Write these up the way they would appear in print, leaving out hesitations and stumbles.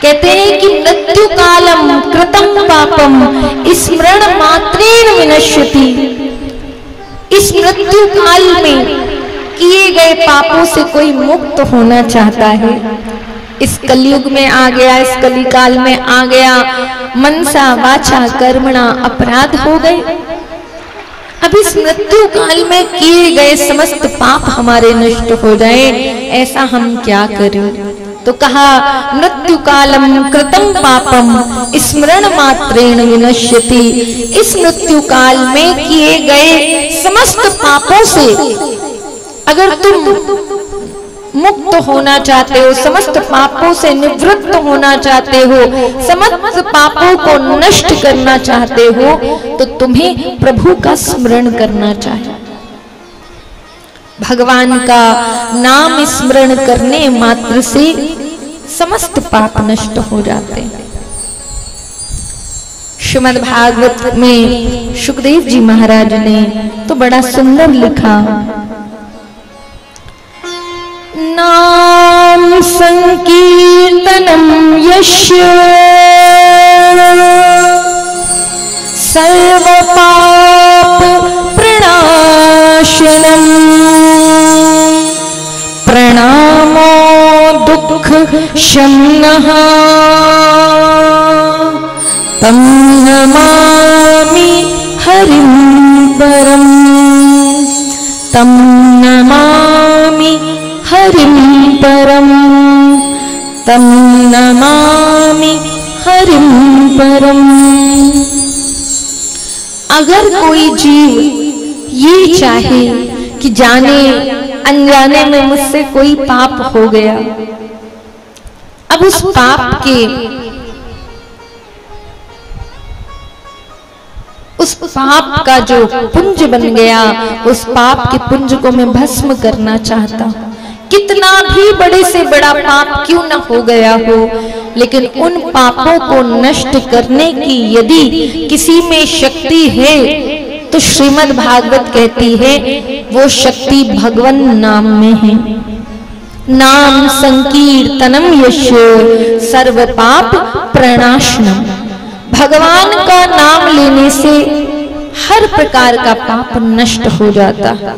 कहते हैं कि मृत्यु कालम कृतम पापम स्मरण मात्रेण विनश्यति। इस मृत्यु काल में किए गए पापों से कोई मुक्त होना चाहता है, इस कलयुग में आ गया, इस कली काल में आ गया, मनसा वाचा कर्मणा अपराध हो गए। अब इस मृत्यु काल में किए गए समस्त पाप हमारे नष्ट हो जाए, ऐसा हम क्या करें? तो कहा मृत्यु कालम कृतम पापम स्मरण मात्रेण विनश्यति। इस मृत्यु काल में किए गए समस्त पापों से अगर तुम मुक्त होना चाहते हो, समस्त पापों से निवृत्त होना चाहते हो, समस्त पापों को नष्ट करना चाहते हो, तो तुम्हें प्रभु का स्मरण करना चाहिए। भगवान का नाम स्मरण करने मात्र से समस्त पाप नष्ट हो जाते हैं। श्रीमद् भागवत में सुखदेव जी महाराज ने तो बड़ा सुंदर लिखा, नाम संकीर्तनम यस्य सर्व पाप प्रणाशनम प्रणामो दुख शमनः तम नमामि हरिं परम तम नमामि हरिं परम तम नमामि हरिं परम। अगर कोई जीव ये चाहे कि जाने अनजाने में मुझसे कोई पाप हो गया, अब उस पाप का जो पुंज बन गया, उस पाप के पुंज को मैं भस्म करना चाहता हूं। कितना भी बड़े से बड़ा पाप क्यों न हो गया हो, लेकिन उन पापों को नष्ट करने की यदि किसी में शक्ति है तो श्रीमद् भागवत कहती है वो शक्ति भगवान नाम में है। नाम संकीर्तनम यस्य सर्व पाप प्रणाशनम। भगवान का नाम लेने से हर प्रकार का पाप नष्ट हो जाता है।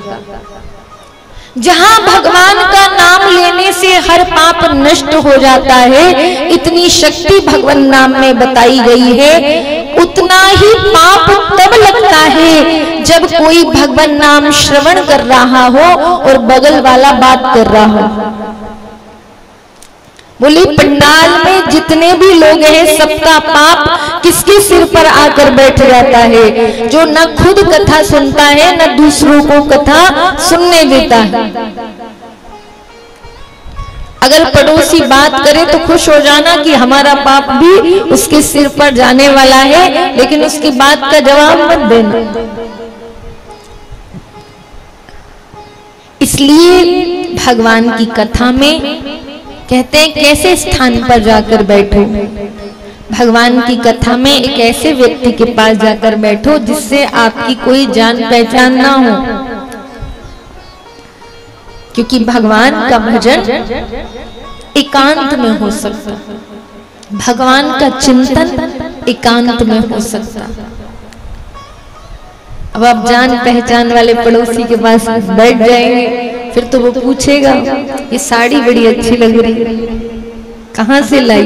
जहां भगवान का नाम लेने से हर पाप नष्ट हो जाता है, इतनी शक्ति भगवान नाम में बताई गई है। उतना ही पाप तब लगता है जब कोई भगवान नाम श्रवण कर रहा हो और बगल वाला बात कर रहा हो। बोली पंडाल में जितने भी लोग हैं सबका पाप किसके सिर पर आकर बैठ जाता है? जो न खुद कथा सुनता है न दूसरों को कथा सुनने देता है। अगर पड़ोसी बात करे तो खुश हो जाना कि हमारा पाप भी उसके सिर पर जाने वाला है, लेकिन उसकी बात का जवाब मत देना। इसलिए भगवान की कथा में कहते हैं कैसे स्थान पर जाकर बैठो। भगवान की कथा में एक ऐसे व्यक्ति के पास जाकर बैठो जिससे आपकी कोई जान पहचान ना हो, क्योंकि भगवान का भजन एकांत में हो सकता, भगवान का चिंतन एकांत में हो सकता। अब आप जान पहचान वाले पड़ोसी के पास बैठ जाएंगे, फिर तो वो पूछेगा ये साड़ी बड़ी अच्छी लग रही, कहां से लाई?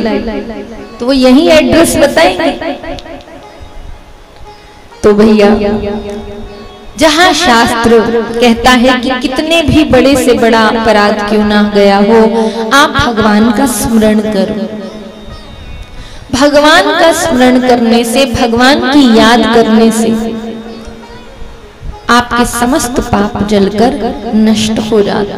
तो वो यही एड्रेस बताएंगे। तो भैया जहां शास्त्र कहता है कि कितने भी बड़े से बड़ा अपराध क्यों ना गया हो, आप भगवान का स्मरण करो। भगवान का स्मरण करने से, भगवान की याद करने से आपके समस्त पाप जलकर नष्ट हो जाते।